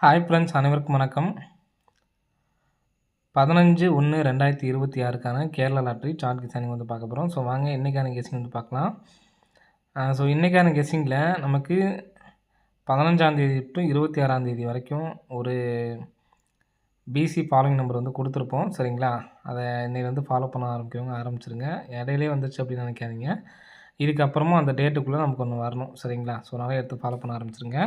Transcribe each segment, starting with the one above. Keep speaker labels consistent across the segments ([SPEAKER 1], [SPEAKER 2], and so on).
[SPEAKER 1] Hi friends, அனைவருக்கும் வணக்கம். 15/1/2026க்கான Kerala lottery chart guessing பார்க்க போகிறோம். ஸோ வாங்க இன்றைக்கான கெஸிங் பார்க்கலாம். ஸோ இன்றைக்கான கெஸிங்கில் நமக்கு 15ஆம் தேதி டு 26ஆம் தேதி வரைக்கும் ஒரு பிசி ஃபாலோயிங் நம்பர் கொடுத்துருப்போம். சரிங்களா, அதை இன்னைக்கு ஃபாலோ பண்ண ஆரம்பிச்சிருங்க. இடையிலே வந்துச்சு அப்படின்னு நினைக்காதீங்க. இதுக்கப்புறமும் அந்த டேட்டுக்குள்ளே நமக்கு ஒன்று வரணும். சரிங்களா, ஸோ நிறைய எடுத்து ஃபாலோ பண்ண ஆரம்பிச்சிருங்க.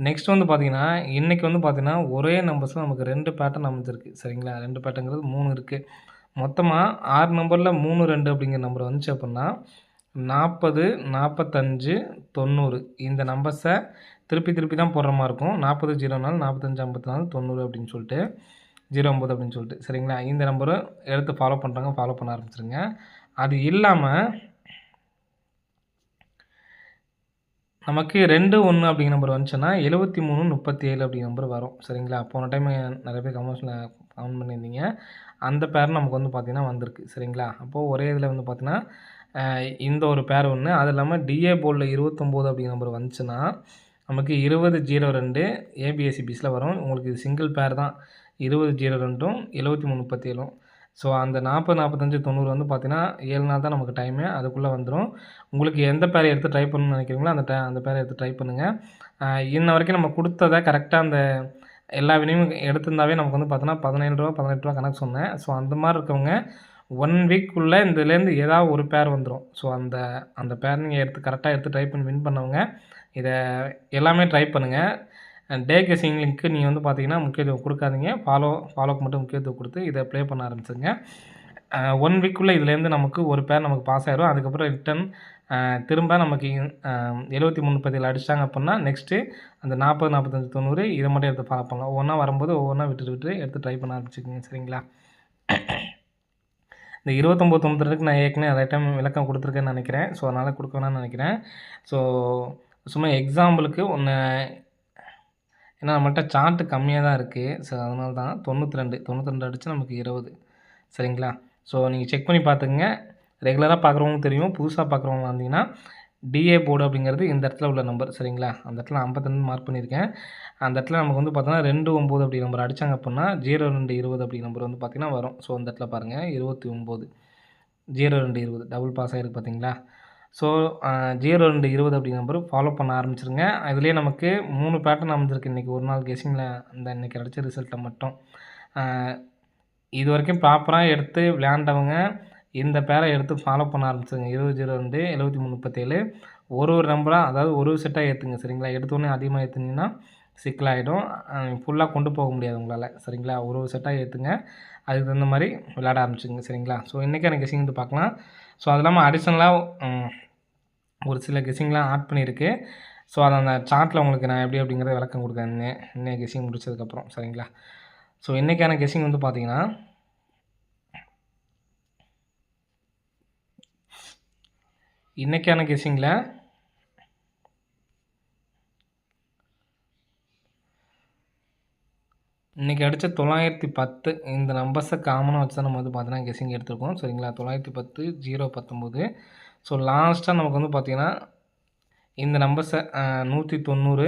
[SPEAKER 1] நெக்ஸ்ட் பார்த்தீங்கன்னா, இன்றைக்கி பார்த்தீங்கன்னா ஒரே நம்பர்ஸில் நமக்கு 2 பேட்டர்ன் அமைஞ்சிருக்கு. சரிங்களா, 2 பேட்டர்ங்கிறது 3 இருக்குது. மொத்தமாக 6 நம்பரில் 3, 2 அப்படிங்கிற நம்பர் வந்துச்சு அப்படின்னா 40, 45, 90 இந்த நம்பர்ஸை திருப்பி தான் போடுற மாதிரி இருக்கும். 40 0 45 54 90 அப்படின்னு சொல்லிட்டு 09 அப்படின்னு சொல்லிட்டு. சரிங்களா, இந்த நம்பரும் எடுத்து ஃபாலோ பண்ண ஆரம்பிச்சிருங்க. அது இல்லாமல் நமக்கு 2, 1 அப்படிங்கிற நம்பர் வந்துச்சுன்னா 73, 37 அப்படிங்கிற நம்பர் வரும். சரிங்களா, போன டைம் நிறைய பேர் கமெண்ட்ஸில் கமெண்ட் பண்ணியிருந்தீங்க. அந்த பேர் நமக்கு பார்த்தீங்கன்னா வந்திருக்கு. சரிங்களா, அப்போது ஒரே இதில் பார்த்தீங்கன்னா இந்த ஒரு பேர் ஒன்று, அது இல்லாமல் டிஏ போர்டில் 29 அப்படிங்கிற நம்பர் வந்துச்சுன்னா நமக்கு 2002 ஏபிஎஸ்சிபிஸில் வரும். உங்களுக்கு இது சிங்கிள் பேர் தான். 2002ம் 73 37ம். ஸோ அந்த 40, 45, 90 பார்த்தீங்கன்னா 7 நாள் தான் நமக்கு டைமு. அதுக்குள்ளே வந்துடும். உங்களுக்கு எந்த பேரை எடுத்து ட்ரை பண்ணணும்னு நினைக்கிறீங்களோ அந்த பேரை எடுத்து ட்ரை பண்ணுங்கள். இன்ன வரைக்கும் நம்ம கொடுத்ததை கரெக்டாக அந்த எல்லா வினையும் எடுத்திருந்தாவே நமக்கு பார்த்தோன்னா ரூ. 18 கணக்கு சொன்னேன். ஸோ அந்த மாதிரி இருக்கவங்க 1 வீக்குள்ளே இதுலேருந்து ஏதாவது ஒரு பேர் வந்துடும். ஸோ அந்த பேர் நீங்கள் கரெக்டாக எடுத்து ட்ரை பண்ணி வின் பண்ணவங்க இதை எல்லாமே ட்ரை பண்ணுங்கள். டே கெஸிங் லிங்க்கு நீங்கள் பார்த்தீங்கன்னா முக்கியத்துவம் கொடுக்காதீங்க. ஃபாலோக்கு மட்டும் முக்கியத்துவம் கொடுத்து இதை ப்ளே பண்ண ஆரம்பிச்சுங்க. 1 வீக்குள்ளே இதுலேருந்து நமக்கு ஒரு பேர் நமக்கு பாஸ் ஆயிடும். அதுக்கப்புறம் ரிட்டன் திரும்ப நமக்கு 73 37 அடிச்சிட்டாங்க அப்படின்னா நெக்ஸ்ட்டு அந்த 40 45 90 இதை மட்டும் எடுத்து ஃபாலோ பண்ணலாம். ஒவ்வொன்றா வரும்போது ஒவ்வொன்றா விட்டு எடுத்து ட்ரை பண்ண ஆரம்பிச்சுக்கோங்க. சரிங்களா, இந்த 29 92க்கு நான் ஏற்கனவே நிறைய டைம் விளக்கம் கொடுத்துருக்கேன்னு நினைக்கிறேன். ஸோ அதனால் கொடுக்க வேணாம்னு நினைக்கிறேன். ஸோ சும்மா எக்ஸாம்பிளுக்கு ஒன்று, ஏன்னா நம்மள்கிட்ட சார்ட்டு கம்மியாக தான் இருக்குது. ஸோ அதனால தான் 92 அடித்து நமக்கு 20. சரிங்களா, ஸோ நீங்கள் செக் பண்ணி பார்த்துக்குங்க. ரெகுலராக பார்க்குறவங்களுக்கு தெரியும். புதுசாக பார்க்குறவங்க வந்தீங்கன்னா டிஏ போர்டு அப்படிங்கிறது இந்த இடத்துல உள்ள நம்பர். சரிங்களா, அந்த இடத்துல 52 மார்க் பண்ணியிருக்கேன். அந்த இடத்துல நமக்கு பார்த்தோன்னா 29 அப்படி நம்பர் அடித்தாங்க அப்படின்னா 02 20 அப்படி நம்பர் பார்த்தீங்கன்னா வரும். ஸோ அந்த இடத்துல பாருங்கள் 29 02 20 டபுள் பாஸ் ஆகிருக்கு பார்த்தீங்களா. ஸோ 02 20 அப்படி நம்பர் ஃபாலோ பண்ண ஆரம்பிச்சிருங்க. இதுலேயே நமக்கு 3 பேட்டர்ன் அமைஞ்சிருக்கு இன்றைக்கி ஒரு நாள் கெஸிங்கில். அந்த இன்றைக்கி அடித்த ரிசல்ட்டில் மட்டும் இது வரைக்கும் ப்ராப்பராக எடுத்து விளையாண்டவங்க இந்த பேரை எடுத்து ஃபாலோ பண்ண ஆரம்பிச்சுங்க. 2002 73 37 ஒரு நம்பராக, அதாவது ஒரு செட்டாக ஏற்றுங்க. சரிங்களா, எடுத்தோடனே அதிகமாக ஏற்றுனீங்கன்னா சிக்கலாகிடும். ஃபுல்லாக கொண்டு போக முடியாது உங்களால். சரிங்களா, ஒரு செட்டாக ஏற்றுங்க. அதுக்கு தகுந்த மாதிரி விளையாட ஆரம்பிச்சுங்க. சரிங்களா, ஸோ இன்றைக்கான கெஸிங் பார்க்கலாம். ஸோ அது இல்லாமல் அடிஷ்னலாக ஒரு சில கெஸிங்லாம் ஆட் பண்ணியிருக்கு. ஸோ அதை அந்த சார்ட்டில் உங்களுக்கு நான் எப்படி அப்படிங்கிறத விளக்கம் கொடுக்குறேன் இன்னைக்கு கெஸிங் முடிச்சதுக்கப்புறம். சரிங்களா, ஸோ இன்றைக்கான கெஸிங் பார்த்தீங்கன்னா இன்றைக்கான கெஸிங்கில் இன்றைக்கி அடித்த 910 இந்த நம்பர்ஸை காமனாக வச்சு தான் நம்ம பார்த்தீங்கன்னா கெஸிங் எடுத்துருக்கோம். சரிங்களா, 910 019. ஸோ லாஸ்ட்டாக நமக்கு பார்த்தீங்கன்னா இந்த நம்பர்ஸை 190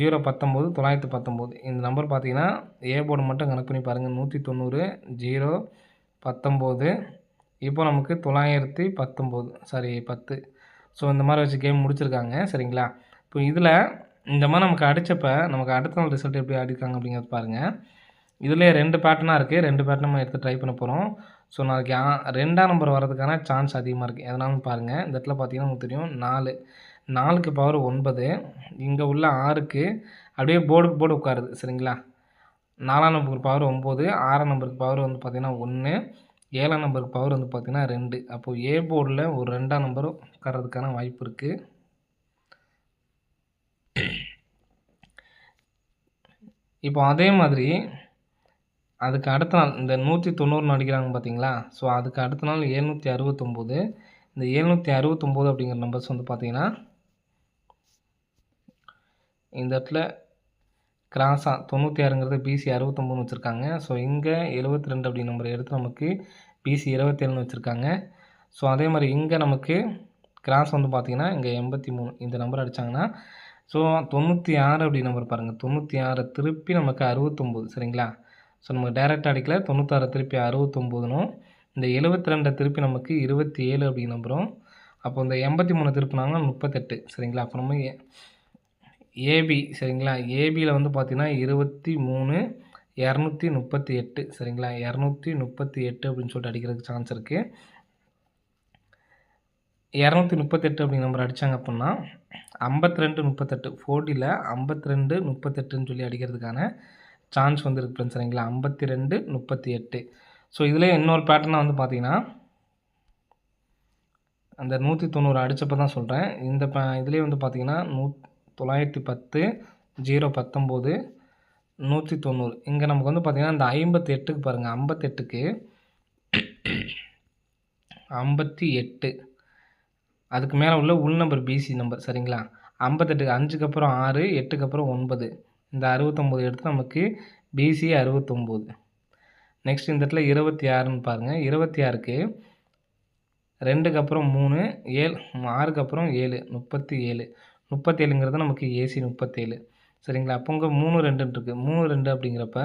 [SPEAKER 1] 019 919 இந்த நம்பர் பார்த்தீங்கன்னா ஏ போர்டு மட்டும் கணக்கு பண்ணி பாருங்கள். 190 019 இப்போ நமக்கு 919 10. ஸோ இந்த மாதிரி வச்சு கேம் முடிச்சிருக்காங்க. சரிங்களா, இப்போ இதில் இந்த மாதிரி நமக்கு அடித்தப்போ நமக்கு அடுத்த நாள் ரிசல்ட் எப்படி அடிக்காங்க அப்படிங்கிறது பாருங்கள். இதில் 2 பேட்டர்னாக இருக்குது. 2 பேட்டர்ன் நம்ம எடுத்து ட்ரை பண்ண போகிறோம். ஸோ நாளைக்கு 2ஆம் நம்பர் வரதுக்கான சான்ஸ் அதிகமாக இருக்குது. எதனாலும் பாருங்கள். இந்த இடத்துல பார்த்தீங்கன்னா உங்களுக்கு தெரியும் 4க்கு பவர் 9, இங்கே உள்ள 6க்கு அப்படியே போர்டு உட்காருது. சரிங்களா, 4ஆம் நம்பருக்கு பவர் 9, 6ஆம் நம்பருக்கு பவர் பார்த்தீங்கன்னா 1, 7ஆம் நம்பருக்கு பவர் பார்த்தீங்கன்னா 2. அப்போது ஏ போர்டில் ஒரு 2ஆம் நம்பர் உட்கார்றதுக்கான வாய்ப்பு இருக்குது. இப்போ அதே மாதிரி அதுக்கு அடுத்த நாள் இந்த 190 அடிக்கிறாங்க பார்த்தீங்களா. ஸோ அதுக்கு அடுத்த நாள் 769. இந்த 769 அப்படிங்கிற நம்பர்ஸ் பார்த்தீங்கன்னா இந்த இடத்துல கிராஸாக 96ங்கிறது பிசி 69 வச்சுருக்காங்க. ஸோ இங்கே 72 அப்படி நம்பரை எடுத்து நமக்கு பிசி 27ன்னு வச்சுருக்காங்க. ஸோ அதே மாதிரி இங்கே நமக்கு கிராஸ் பார்த்தீங்கன்னா இங்கே 83 இந்த நம்பர் அடித்தாங்கன்னா ஸோ 96 அப்படி நம்பர் பாருங்கள், 96 திருப்பி நமக்கு 69 சரிங்களா. ஸோ நமக்கு டைரெக்டாக அடிக்கல, 96 திருப்பி 69னும் இந்த 72 திருப்பி நமக்கு 27 அப்படி நம்பரும். அப்போ இந்த 83 திருப்பினாங்கன்னா 38 சரிங்களா. அப்போ நம்ம ஏபி சரிங்களா. ஏபியில் வந்து பார்த்தீங்கன்னா 23 238 சரிங்களா. 238 அப்படின்னு சொல்லிட்டு அடிக்கிறதுக்கு சான்ஸ் இருக்குது. 238 அப்படி நம்பர் அடித்தாங்க அப்படின்னா 52 38 40ல் 52 38ன்னு சொல்லி அடிக்கிறதுக்கான சான்ஸ் வந்து இருக்கு ஃப்ரெண்ட்ஸ் சரிங்களா. 52 38. ஸோ இதில் இன்னொரு பேட்டர்னாக வந்து பார்த்தீங்கன்னா அந்த 190 அடித்தப்போ தான் சொல்கிறேன். இந்த இதுலேயே வந்து பார்த்தீங்கன்னா 910 019 190. இங்கே நமக்கு வந்து பார்த்தீங்கன்னா இந்த 58க்கு பாருங்கள், 58க்கு 58 அதுக்கு மேலே உள்ள உள் நம்பர் பிசி நம்பர் சரிங்களா. 58க்கு 5க்கு அப்புறம் 6, 8க்கு அப்புறம் 9, இந்த 69 எடுத்து நமக்கு பிசி 69. நெக்ஸ்ட் இந்த இடத்துல 26ன்னு பாருங்கள். 26க்கு 2க்கு அப்புறம் 3, 7, 6க்கு அப்புறம் 7, 37. 37ங்கிறது நமக்கு ஏசி 37 சரிங்களா. அப்போ இங்கே 3 2ன்னு இருக்குது. 3 2 அப்படிங்கிறப்ப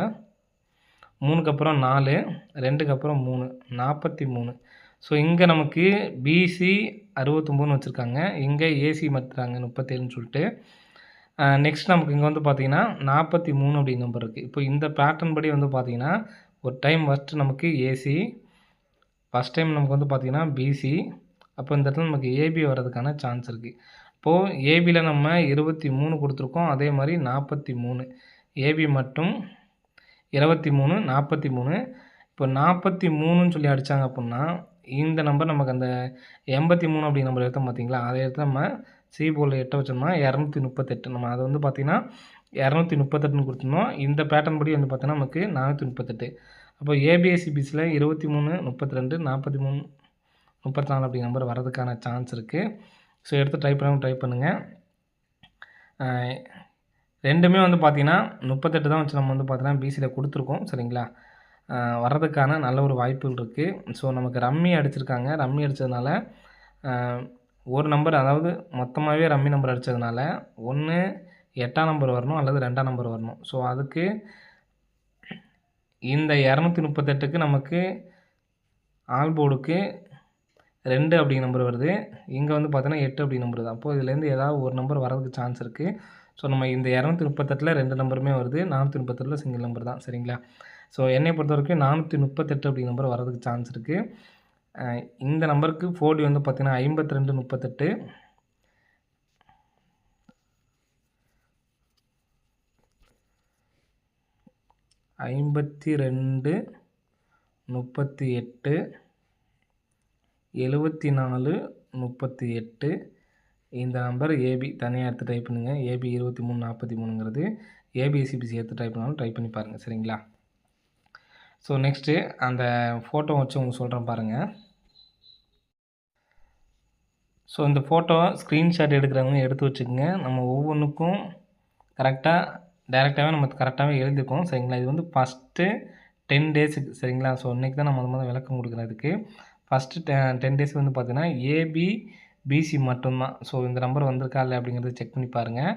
[SPEAKER 1] 3க்கு அப்புறம் 4, 2க்கு அப்புறம் 3, 43. ஸோ இங்கே நமக்கு பிசி 69ன்னு வச்சுருக்காங்க, இங்கே ஏசி மாற்றுறாங்க 37ன்னு சொல்லிட்டு. நெக்ஸ்ட் நமக்கு இங்கே வந்து பார்த்தீங்கன்னா 43 அப்படிங்கிற நம்பர் இருக்குது. இப்போ இந்த பேட்டர்ன் படி வந்து பார்த்தீங்கன்னா ஒரு டைம் ஃபஸ்ட்டு நமக்கு ஏசி, ஃபஸ்ட் டைம் நமக்கு வந்து பார்த்தீங்கன்னா பிசி, அப்போ இந்த இடத்துல நமக்கு ஏபி வர்றதுக்கான சான்ஸ் இருக்குது. இப்போது ஏபியில் நம்ம 23 கொடுத்துருக்கோம், அதே மாதிரி 43. ஏபி மட்டும் 23 43. இப்போ 43ன்னு சொல்லி அடித்தாங்க அப்படின்னா இந்த நம்பர் நமக்கு அந்த 83 அப்படி நம்பர் எடுத்தோம் பார்த்தீங்களா, அதை எடுத்து நம்ம சி போர்டில் 8 வச்சோம்னா 238. நம்ம அதை வந்து பார்த்திங்கன்னா 238ன்னு கொடுத்துருந்தோம். இந்த பேட்டர்ன் படி வந்து பார்த்தீங்கன்னா நமக்கு 438. அப்போ ஏபிஎஸ்சிபிஸில் 23 32 43 34 அப்படி நம்பர் வரதுக்கான சான்ஸ் இருக்குது. ஸோ எடுத்து ட்ரை பண்ணுங்கள். ரெண்டுமே வந்து பார்த்திங்கன்னா 38 தான் வச்சு நம்ம வந்து பார்த்தீங்கன்னா பிசியில் கொடுத்துருக்கோம் சரிங்களா. வர்றதுக்கான நல்ல ஒரு வாய்ப்புகள் இருக்குது. ஸோ நமக்கு ரம்மி அடிச்சிருக்காங்க. ரம்மி அடித்ததுனால ஒரு நம்பர், அதாவது மொத்தமாகவே ரம்மி நம்பர் அடித்ததுனால ஒன்று 8ஆம் நம்பர் வரணும் அல்லது 2ஆம் நம்பர் வரணும். ஸோ அதுக்கு இந்த 238க்கு நமக்கு ஆல் போர்டுக்கு 2 அப்படிங்கிற நம்பர் வருது, இங்கே வந்து பார்த்தீங்கன்னா 8 அப்படிங்கிற நம்பர் வருது. அப்போது இதுலேருந்து ஏதாவது ஒரு நம்பர் வரதுக்கு சான்ஸ் இருக்குது. ஸோ நம்ம இந்த 238ல் 2 நம்பருமே வருது, 438ல் சிங்கிள் நம்பர் தான் சரிங்களா. ஸோ என்னை பொறுத்த வரைக்கும் 438 அப்படிங்கிற நம்பர் வரதுக்கு சான்ஸ் இருக்குது. இந்த நம்பருக்கு 4D வந்து பார்த்திங்கன்னா 52 38, 52 38, 74 38. இந்த நம்பர் ஏபி தனியாக எடுத்து ட்ரை பண்ணுங்கள். ஏபி 23 43ங்கிறது ஏபிஎஸ்சிபிசி எடுத்து ட்ரை பண்ணாலும் ட்ரை பண்ணி பாருங்கள் சரிங்களா. ஸோ நெக்ஸ்ட்டு அந்த ஃபோட்டோ வச்சு உங்களுக்கு சொல்கிறேன் பாருங்கள். ஸோ இந்த ஃபோட்டோ ஸ்க்ரீன்ஷாட் எடுக்கிறவங்க எடுத்து வச்சுக்கோங்க. நம்ம ஒவ்வொன்றுக்கும் டைரெக்டாகவே நம்ம கரெக்டாகவே எழுதியிருக்கோம் சரிங்களா. இது வந்து ஃபஸ்ட்டு 10 டேஸுக்கு சரிங்களா. ஸோ இன்றைக்கி தான் நம்ம முதல்ல விளக்கம் கொடுக்குறதுக்கு. ஃபஸ்ட்டு 10 டேஸ்க்கு வந்து பார்த்தீங்கன்னா ஏபி பிசி மட்டும்தான். ஸோ இந்த நம்பர் வந்திருக்கா இல்லை அப்படிங்கிறத செக் பண்ணி பாருங்கள்.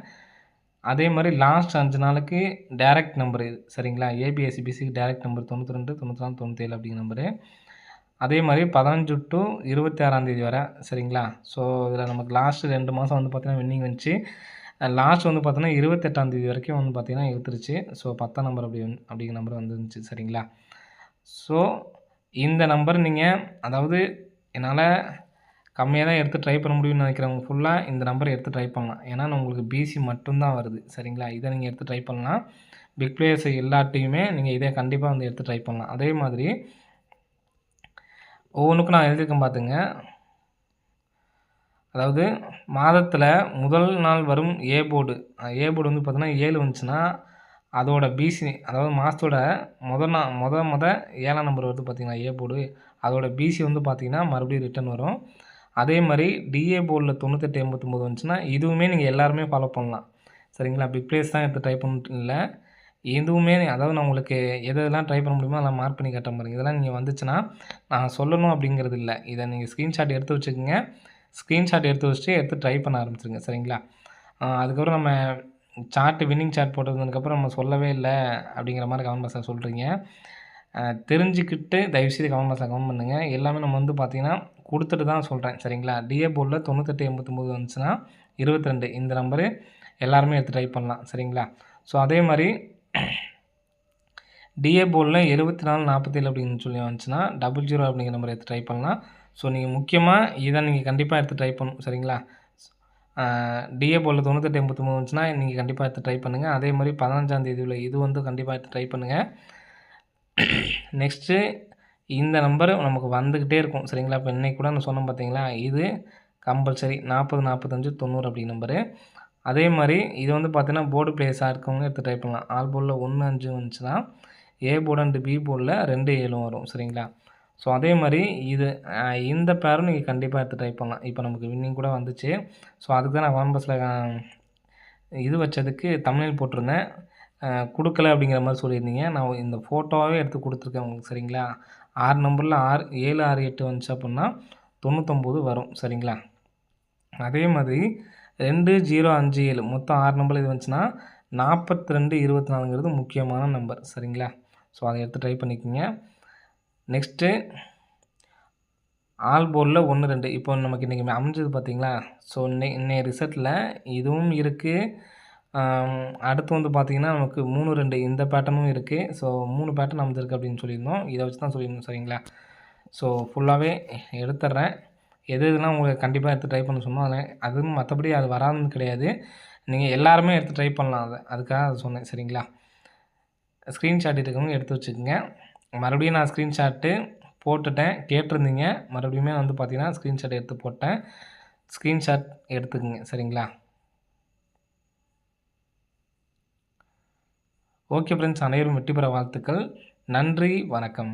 [SPEAKER 1] அதே மாதிரி லாஸ்ட் 5 நாளுக்கு டைரக்ட் நம்பர் இது சரிங்களா. ஏபிஎஸ்சிபிசிக்கு டைரக்ட் நம்பர் 92 94 97 அப்படிங்கிற நம்பரு. அதே மாதிரி 15 to 26ஆம் தேதி வரை சரிங்களா. ஸோ இதில் நமக்கு லாஸ்ட்டு 2 மாதம் வந்து பார்த்திங்கன்னா வின்னிங் வந்துச்சு. லாஸ்ட் வந்து பார்த்தீங்கன்னா 28ஆம் தேதி வரைக்கும் வந்து பார்த்திங்கன்னா இழுத்துருச்சு. ஸோ 10ஆம் நம்பர் அப்படிங்கிற நம்பர் வந்துருந்துச்சு சரிங்களா. ஸோ இந்த நம்பர் நீங்கள், அதாவது என்னால் கம்மியாக தான் எடுத்து ட்ரை பண்ண முடியும்னு நினைக்கிறவங்க ஃபுல்லாக இந்த நம்பரை எடுத்து ட்ரை பண்ணலாம். ஏன்னா உங்களுக்கு பிசி மட்டும்தான் வருது சரிங்களா. இதை நீங்கள் எடுத்து ட்ரை பண்ணலாம். பிக் பிளேயர்ஸ் எல்லாத்தையுமே நீங்கள் இதை கண்டிப்பாக வந்து எடுத்து ட்ரை பண்ணலாம். அதே மாதிரி ஒவ்வொன்றுக்கும் நான் எழுதியிருக்கேன் பார்த்துங்க. அதாவது மாதத்தில் முதல் நாள் வரும் ஏ போர்டு வந்து பார்த்தீங்கன்னா 7 வந்துச்சுன்னா அதோட பிசி, அதாவது மாதத்தோட மொதல் 7ஆம் நம்பர் வருது பார்த்தீங்கன்னா ஏ போர்டு, அதோட பிசி வந்து பார்த்திங்கன்னா மறுபடியும் ரிட்டன் வரும். அதே மாதிரி டிஏ போர்டில் 98 89 வந்துச்சுன்னா இதுவுமே நீங்கள் எல்லாருமே ஃபாலோ பண்ணலாம் சரிங்களா. பிக் பிளேஸ் தான் எடுத்து ட்ரை பண்ணிட்டு இல்லை, எதுவுமே அதாவது நான் உங்களுக்கு எதெல்லாம் ட்ரை பண்ண முடியுமோ அதெல்லாம் மார்க் பண்ணி காட்ட பாருங்கள். இதெல்லாம் நீங்கள் வந்துச்சுன்னா நான் சொல்லணும் அப்படிங்கிறது இல்லை, இதை நீங்கள் ஸ்க்ரீன்ஷாட் எடுத்து வச்சுக்கோங்க. ஸ்க்ரீன்ஷாட் எடுத்து வச்சுட்டு எடுத்து ட்ரை பண்ண ஆரம்பிச்சிருங்க சரிங்களா. அதுக்கப்புறம் நம்ம சார்ட் வின்னிங் சார்ட் போட்டதுக்கப்புறம் நம்ம சொல்லவே இல்ல அப்படிங்கிற மாரி கமெண்ட் பாக்ஸ்ல சொல்றீங்க. தெரிஞ்சுக்கிட்டு தயவுசெய்து கமெண்ட் பாக்ஸ்ல கமெண்ட் பண்ணுங்க. எல்லாமே நம்ம வந்து பார்த்தீங்கன்னா, குடுத்துட்டு தான் சொல்றேன். சரிங்களா? டிஏ போர்ட்ல 9889 வந்துச்சுன்னா 22 இந்த நம்பரு எல்லாருமே எடுத்து ட்ரை பண்ணலாம். சரிங்களா? ஸோ அதே மாரி டிஏ போர்ட்ல 7447 அப்படின்னு சொல்லி வந்துச்சுன்னா, 00 அப்படிங்கிற நம்பர் எடுத்து ட்ரை பண்ணலாம். ஸோ நீங்க முக்கியமா இத நீங்க கண்டிப்பா எடுத்து ட்ரை பண்ணணும். சரிங்களா? டிஏ போர்ட்ல 9889 வந்துச்சுன்னா, நீங்க கண்டிப்பா எடுத்து ட்ரை பண்ணுங்க. அதே மாரி 15ஆம் தேதி உள்ள இது வந்து கண்டிப்பா எடுத்து ட்ரை பண்ணுங்க. நெக்ஸ்ட்டு இந்த நம்பர் நமக்கு வந்துகிட்டே இருக்கும். சரிங்களா? இப்ப இன்னைக்கு கூட நான் சொன்னேன் பார்த்தீங்களா? இது கம்பல்சரி 40, 45, 90 அப்படி நம்பரு. அதே மாரி இது வந்து பார்த்தீங்கன்னா, போர்டு பிளேயர்ஸா இருக்கவங்க எடுத்து ட்ரை பண்ணலாம். ஆல் போர்ட்ல 1, 5 வந்துச்சுன்னா, ஏ போர்டு அண்ட் பி போர்ட்ல 2, 7 வரும். சரிங்களா? ஸோ அதே மாரி இது இந்த பேரும் நீங்க கண்டிப்பா எடுத்து ட்ரை பண்ணலாம். இப்ப நமக்கு வின்னிங் கூட வந்துச்சு. ஸோ அதுக்கு தான் நான் கமெண்ட் பாக்ஸ்ல இது வச்சதுக்கு தம்ப்நெயில் போட்டிருந்தேன். குடுக்கல அப்படிங்கிற மாரி சொல்லியிருந்தீங்க. நான் இந்த ஃபோட்டோவாவே எடுத்து குடுத்துருக்கேன் உங்களுக்கு. சரிங்களா? 6 நம்பர்ல 7, 6, 8 வந்துச்சு அப்புட்ன்னா 99 வரும். சரிங்களா? அதே மாதிரி 2, 0, 5, 7 மொத்தம் 6 நம்பர்ல இது வந்துச்சுன்னா, 42, 24ங்கிறது முக்கியமான நம்பர். சரிங்களா? ஸோ அத எடுத்து ட்ரை பண்ணிக்கங்க. நெக்ஸ்ட்டு ஆல் போர்ட்ல 1, 2 இப்போ நமக்கு இன்னைக்கு அமைஞ்சது பார்த்தீங்களா? ஸோ இன்னைய ரிசல்ட்ல இதுவும் இருக்கு. அடுத்து வந்து பார்த்தீங்கன்னா, நமக்கு 3, 2 இந்த பேட்டர்னும் இருக்கு. ஸோ 3 பேட்டர்ன் அமைஞ்சிருக்கு அப்படின்னு சொல்லியிருந்தோம். இத வச்சு தான் சொல்லியிருந்தோம். சரிங்களா? ஸோ ஃபுல்லாவே எடுத்துர்றேன். எதுலாம் உங்களுக்கு கண்டிப்பா எடுத்து ட்ரை பண்ண சொன்னோ, அதுவும் மத்தபடி அது வராதுன்னு கிடையாது. நீங்க எல்லாருமே எடுத்து ட்ரை பண்ணலாம் அத. அதுக்காக அத சொன்னேன். சரிங்களா? ஸ்க்ரீன்ஷாட் இருக்கவங்க எடுத்து வச்சுக்கங்க. மறுபடியும் நான் ஸ்க்ரீன்ஷாட்டு போட்டுட்டேன். கேட்டிருந்தீங்க. மறுபடியுமே வந்து பார்த்தீங்கன்னா, ஸ்க்ரீன்ஷாட் எடுத்து போட்டேன். ஸ்க்ரீன்ஷாட் எடுத்துக்கங்க. சரிங்களா? ஓகே ஃப்ரெண்ட்ஸ், அனைவரும் வெற்றி பெற வாழ்த்துக்கள். நன்றி, வணக்கம்.